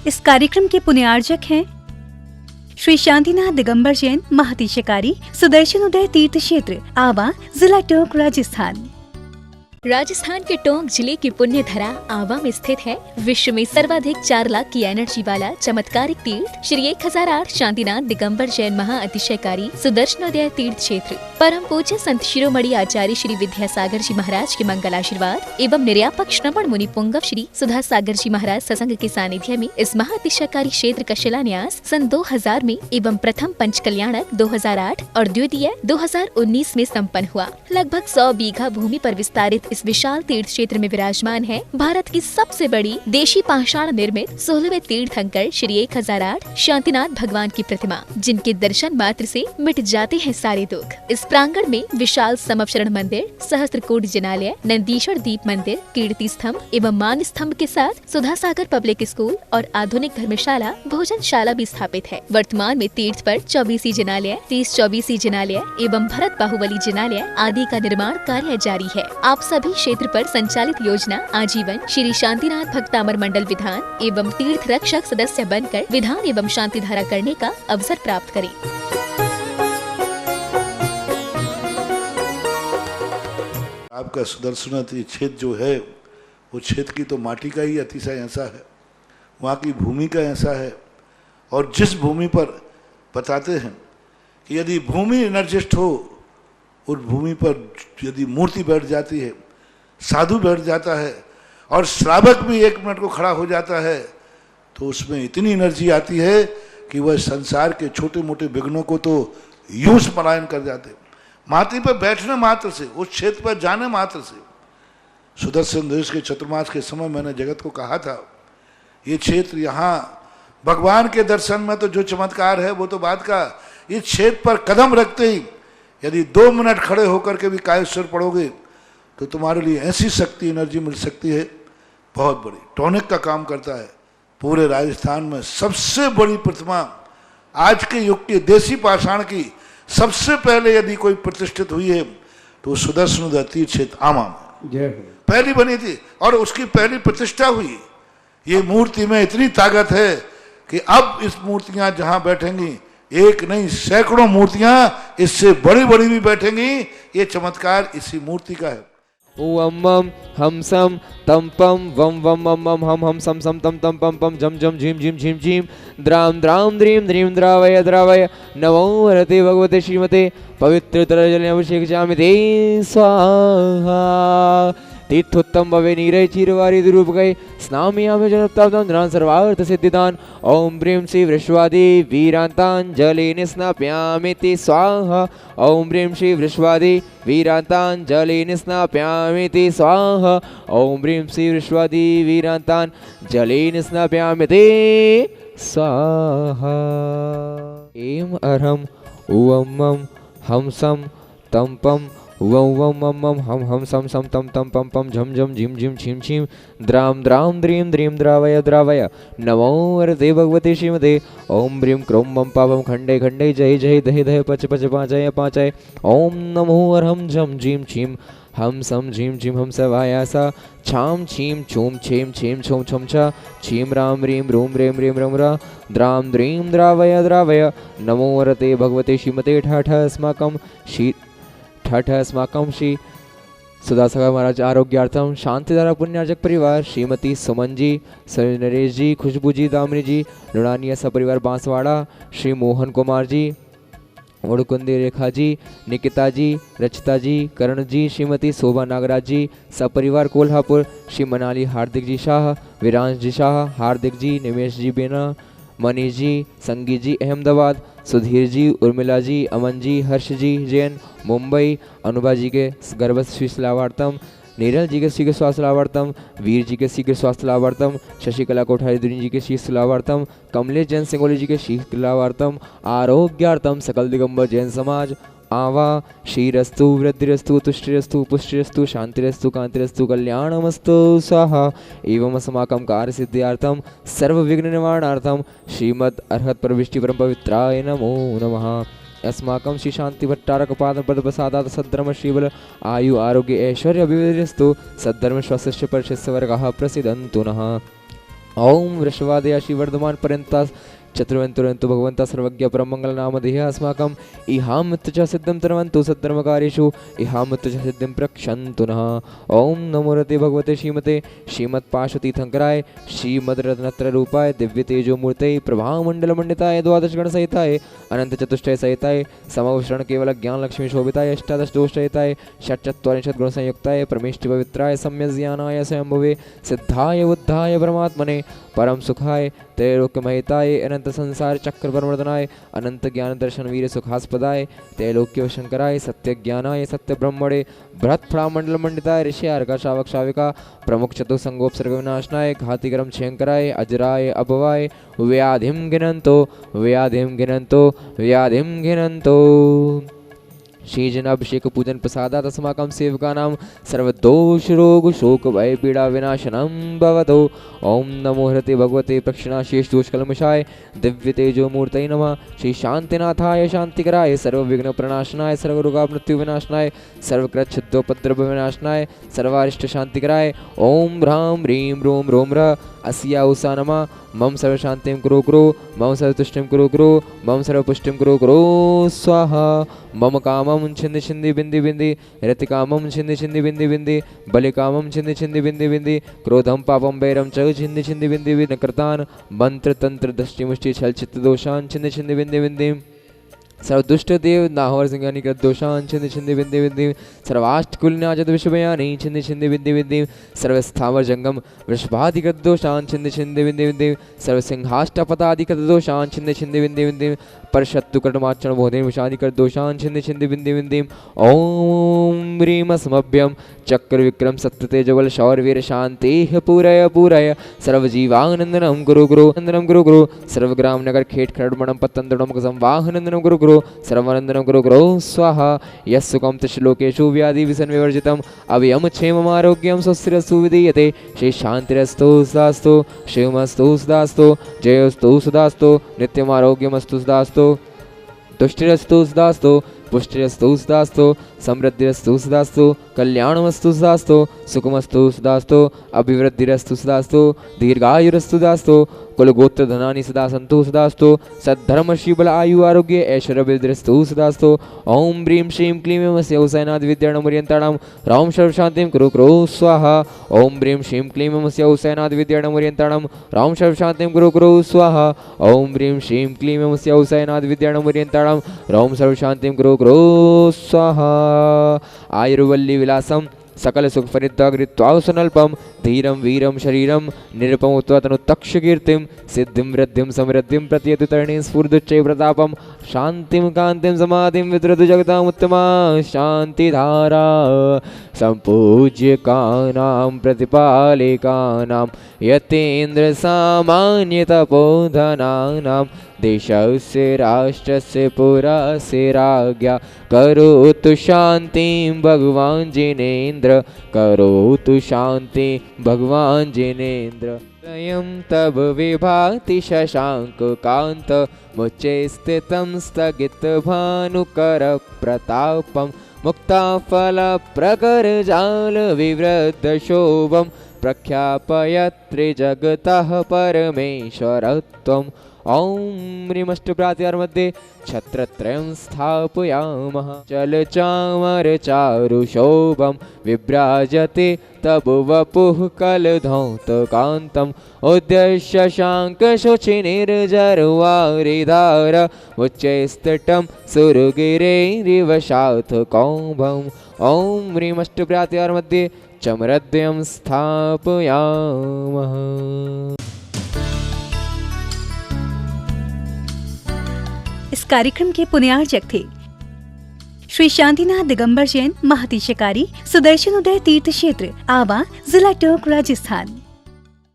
इस कार्यक्रम के पुण्यार्जक हैं श्री शांतिनाथ दिगंबर जैन महातिशकारी सुदर्शन उदय तीर्थ क्षेत्र आवा, जिला टोंक, राजस्थान। राजस्थान के टोंक जिले की पुण्य धरा आवा में स्थित है विश्व में सर्वाधिक 4 लाख की एनर्जी वाला चमत्कारिक तीर्थ श्री 1008 शांतिनाथ दिगंबर जैन महाअतिशयकारी सुदर्शनोदय तीर्थ क्षेत्र। परम पूज्य संत शिरोमणि आचार्य श्री विद्यासागर जी महाराज के मंगल आशीर्वाद एवं निर्यापक श्रवण मुनि पुंगव श्री सुधा सागर जी महाराज सत्संग के सानिध्य में इस महाअतिशयकारी क्षेत्र का शिलान्यास सन 2000 में एवं प्रथम पंच कल्याणक 2008 और द्वितीय 2019 में संपन्न हुआ। लगभग 100 बीघा भूमि पर विस्तारित इस विशाल तीर्थ क्षेत्र में विराजमान है भारत की सबसे बड़ी देशी पाषाण निर्मित 16वें तीर्थंकर श्री 1008 शांतिनाथ भगवान की प्रतिमा, जिनके दर्शन मात्र से मिट जाते हैं सारे दुख। इस प्रांगण में विशाल समवशरण मंदिर, सहस्त्रकूट जिनालय, नंदीश्वर दीप मंदिर, कीर्ति स्तंभ एवं मान स्तंभ के साथ सुधा सागर पब्लिक स्कूल और आधुनिक धर्मशाला, भोजनशाला भी स्थापित है। वर्तमान में तीर्थ पर 24 जिनालय, 30-24 जिनालय एवं भरत बाहुबली जिनालय आदि का निर्माण कार्य जारी है। आप सभी क्षेत्र पर संचालित योजना आजीवन श्री शांतिनाथ भक्तामर मंडल विधान एवं तीर्थ रक्षक सदस्य बनकर विधान एवं शांति धारा करने का अवसर प्राप्त करें। आपका सुदर्शन क्षेत्र जो है वो क्षेत्र की तो माटी का ही अतिशय ऐसा है, वहाँ की भूमि का ऐसा है। और जिस भूमि पर बताते हैं कि यदि भूमि एनर्जिस्ट हो, उस भूमि पर यदि मूर्ति बैठ जाती है, साधु बैठ जाता है और श्रावक भी 1 मिनट को खड़ा हो जाता है, तो उसमें इतनी एनर्जी आती है कि वह संसार के छोटे मोटे विघ्नों को तो यूं पलायन कर जाते। माटी पर बैठने मात्र से, उस क्षेत्र पर जाने मात्र से, सुदर्शन देश के चतुर्मास के समय मैंने जगत को कहा था, ये क्षेत्र यहाँ भगवान के दर्शन में तो जो चमत्कार है वो तो बात का, इस क्षेत्र पर कदम रखते ही यदि 2 मिनट खड़े होकर के भी कायेश्वर पढ़ोगे तो तुम्हारे लिए ऐसी शक्ति एनर्जी मिल सकती है, बहुत बड़ी। टॉनिक का काम करता है। पूरे राजस्थान में सबसे बड़ी प्रतिमा आज के युग की देसी पाषाण की सबसे पहले यदि कोई प्रतिष्ठित हुई है तो सुदर्शन तीर्थ क्षेत्र आमा में पहली बनी थी और उसकी पहली प्रतिष्ठा हुई। ये मूर्ति में इतनी ताकत है कि अब इस मूर्तियां जहां बैठेंगी, एक नहीं सैकड़ों मूर्तियां इससे बड़ी बड़ी भी बैठेंगी। ये चमत्कार इसी मूर्ति का है। ओम मम हम सम तम पम वम वम मम मम हम सम सम तम तम पम पम झम झम झीम झीम झीम झीम द्राम द्राम द्रीम द्रीम द्रावय द्रावय नमो हरते भगवते श्रीमते पवित्रतर जल अभिषेक जामि ते स्वाहा। तीर्थोत्तम भवे नीरय चीरवारी रूप गए स्नामियामि जनताब्दं धनान् सर्वार्थ सिद्धिदान। ओम प्रेम श्री वृषवादी वीरांतांजलि स्नाप्यामि ते स्वाहा। ओम प्रेम श्री वृषवादी वीरांतांजलि स्नाप्यामि ते स्वाहा। ओम प्रेम श्री वृषवादी वीरांतांजलि स्नाप्यामि ते स्वाहा। एम अरहम ओम मम हम सम तम पम वम वम मम मम हम सम सम तम तम पम पम झम झम झिम झिम छिम छिम द्राम द्राम द्रीम द्रीम द्रावय द्रावय नमो वरदे भगवते श्रीमते। ओम ब्रीं क्रोम मम पावम खंडे खंडे जय जय दहे दहे पच पच पाचय पाचय। ओम नमो अरहम झम झीम छिम हम सम झीम झीम हम सवायासा छाम छीम छूम छेम छेम छोम छम छा छीम राम रीम रूम रेम रेम रम रा द्राम द्रीम द्रावय द्रावय नमो वरते भगवते श्रीमते। ठाठ अस्माकं श्री सुधा सागर महाराज आरोग्यार्थम शांतिधारा पुण्यार्जक परिवार श्रीमती सुमन जी, नरेश जी, खुशबू जी, दामिनी जी, लुणानिया सपरिवार बांसवाड़ा, श्री मोहन कुमार जी, उड़कुंदी रेखा जी, निकिता जी, रचिता जी, करण जी, श्रीमती शोभा नागराज जी, सपरिवार कोल्हापुर, श्री मनाली हार्दिक जी शाह, विरांश जी शाह, हार्दिक जी, निमेश जी बेना, मनीष जी, संगीत जी अहमदाबाद, सुधीर जी, उर्मिला जी, अमन जी, हर्ष जी जैन मुंबई, अनुभा जी के गर्भश्री लाभार्थम, नीरल जी के शीघ्र स्वास्थ्य लाभार्थम, वीर जी के शीघ्र स्वास्थ्य लाभार्थम, शशिकला कोठारी दुनी जी के शीघ्र लाभार्थम, कमलेश जैन सिंगोली जी के शीघ्र लाभार्थम, आरोग्यार्थम सकल दिगंबर जैन समाज आवा। श्रीरस्तु वृद्धिरस्तु तुष्टिरस्तु पुष्टिरस्तु शांतिरस्तु कांतिरस्तु कल्याणमस्तु स्वाहा। एवं अस्माकं कार्य सिद्ध्यार्थम सर्व विघ्न निवारणार्थम श्रीमद् अर्हत प्रविष्टि परम पवित्राय नमो नमः। अस्माकं श्री शांति भट्टारक पाद पद प्रसादात सद्धर्म श्रीबल आयु आरोग्य ऐश्वर्य अभिवृद्धिस्तु सद्धर्म स्वस्य परिशिष्य वर्गाः प्रसिद्धन्तु नः। ओम वृषवादया श्री वर्धमान पर्यंता चतुर्वंतुरंतु भगवंता सर्वज्ञ परमंगल नामधेय अस्माकं इहामृत्य च सिद्धं तरवन्तु सद्धर्मकार्येषु इहामृत्य च सिद्धिं प्रक्षन्तु नः। ओम नमो रते भगवते श्रीमते श्रीमत्पार्श्वतीर्थंकराय श्रीमद्रत्नत्र रूपाय दिव्य तेजो मूर्ते प्रभामंडल मंडिताय द्वादश गण सहिताय अनंत चतुष्टय सहिताय समवशरण केवल ज्ञान लक्ष्मी शोभिताय अष्टादश दोष सहिताय षट्चत्वारिंशत् गुण संयुक्ताय परमेष्टि पवित्राय सम्यक ज्ञानाय स्वयंभुवे सिद्धाय बुद्धाय परमात्मने परम सुखाय त्रैलोक्यमहिताय अनंत संसार चक्र प्रवर्तनाय अनंत ज्ञान दर्शन वीर सुखास्पदाय त्रैलोक्य शंकराय सत्य ज्ञानाय सत्य ब्रह्मणे बृहत् फलामंडल मंडिताय ऋषि अर्का शावक शाविका प्रमुख चतुसंगोपसर्ग विनाशनाय घातिकरम क्षयंकराय अजराय अभवाय व्याधिम गिनंतो व्याधिम गिनंतो व्याधिम गिनंतो। श्री जन अभिषेक पूजन प्रसादात अस्माकं सेवकानां सर्वदोष रोग शोक भय पीड़ा विनाशनम भवतो। ओम नमो हृते भगवते प्रक्षिणा शेष दोष कलमशाय दिव्य तेजो मूर्तये नमः। श्री शांतिनाथाय शांतिकराय सर्व विघ्न प्रणाशनाय सर्व रोगा मृत्यु विनाशनाय सर्वकृत छिद्रोपद्रव विनाशनाय सर्वारिष्ट शांतिकराय ओम ह्रां ह्रीं रोम रोम र अस्या उषा नमः। मम सर्व शांतिं कुरु कुरु मम सर्व तुष्टिं कुरु कुरु मम सर्व पुष्टिं कुरु कुरु स्वाहा। मम कामं छिन्द छिन्दी बिंदी बिंदी रति कामं छिन्द छिन्दी बिंदी बिंदी बलि कामं छिन्द छिन्दी बिंदी बिंदी क्रोधं पापं वैरं च छिन्द छिन्दी बिंदी बिंदी कृतान् मंत्र तंत्र दृष्टि मुष्टि छल चित्त दोषान् छिन्द छिन्दी बिंदी बिंदी सर्वदुष्ट देव नाहवर सिंगानी कृत दोषान् छिन्द छिन्दी बिंदी बिंदी सर्वाष्ट कुलनाजत विश्वयानी छिन्द छिन्दी बिंदी बिंदी सर्वस्थावर जंगम वृषभादि कृत दोषान् छिन्द छिन्दी बिंदी बिंदी सर्वसिंहाष्टपदादि कृत दोषान् छिन्द छिन्दी बिंदी बिंदी परशत्रु कटमाचरण बोधे विषादि कृत दोषान् छिन्द छिन्दी बिंदी बिंदी। ओम ह्रीं स्मभ्यम चक्र विक्रम सत्य तेजबल शौर्वीर शांति पूरय पूरय सर्वजीवानंदनम गुरु गुरु नंदनम गुरु गुरु सर्वग्राम नगर खेट खरडमणम पतंद्रणम संवाहनंदनम गुरु गुरु सर्वानंदनम गुरु गुरु स्वाहा। यस्सुकम तिश्लोकेषु व्याधि विसन विवर्जितम अभयम क्षेमम आरोग्यम स्वस्तिरस्तु विधीयते। श्री शांतिरस्तु सदास्तु शिवमस्तु सदास्तु जयोस्तु सदास्तु नित्यम आरोग्यमस्तु सदास्तु तुष्टिरस्तु सदास्तु पुष्टिरस्तु सदास्तु समृद्धिरस्तु सदास्तु कल्याणमस्तु सदास्तु सुखमस्तु सदास्तु अभिवृद्धिरस्तु सदास्तु दीर्घायुरस्तु सदास्तु कुलगोत्र धनानि सदा सन्तु सदास्तु सद्धर्म श्रीबल आयु आरोग्य ऐश्वर्यवृद्धिरस्तु सदास्तु। ओम ह्रीं श्रीं क्लीं एवमस्य औसैनाद विद्याणमुर्यन्ताणां राम सर्व शांतिं कुरु कुरु स्वाहा। ओम ह्रीं श्रीं क्लीं एवमस्य औसैनाद विद्याणमुर्यन्ताणां राम सर्व शांतिं कुरु कुरु स्वाहा। ओम ह्रीं श्रीं क्लीं एवमस्य औसैनाद विद्याणमुर्यन्ताणां राम सर्व शांतिं कुरु कुरु स्वाहा। आयुर्वल्ली विलासम सकल सुख फरिद्वाग्रित्वासुनल्पम धीरम वीरम शरीरम निरुपम उत्तनुतक्ष कीर्तिम सिद्धिं वृद्धिं समृद्धिं प्रत्यतु तरणीं स्फूर्दुच्चै प्रतापम शांतिं कांतिं समाधिं विद्रुत जगताम् उत्तमा शांतिधारा संपूज्य कानां प्रतिपालिकानां यतेन्द्र सामान्य तपोधनानां देशस्य राष्ट्रस्य पुरस्य राज्ञा करोतु शांतिं भगवान् जिनेन्द्र करोतु शांति भगवान् जिनेन्द्र। स्वयं तब विभाति शशांक कांत मुच्चे स्थितं स्थगित भानुकर प्रतापम मुक्ताफल प्रकर जाल विवृद्ध शोभम प्रख्यापयत्रि जगतः परमेश्वरत्वम्। ओम ह्रीमष्टप्रात्यार मध्ये छत्रत्रयं स्थापयामः चल चामर चारु शोभं विभ्राजते तब वपुः कलधौत कान्तम् उद्देश्य शांक शुचि निर्जरवारिधार उच्चैस्तटं सुरगिरेरिवशाथ कौभम्। ओम ह्रीमष्टप्रात्यार मध्ये चमरद्वयं स्थापयामः। इस कार्यक्रम के पुण्यार्चक थे श्री शांतिनाथ दिगंबर जैन महातिशकारी सुदर्शन उदय तीर्थ क्षेत्र आवा, जिला टोंक, राजस्थान।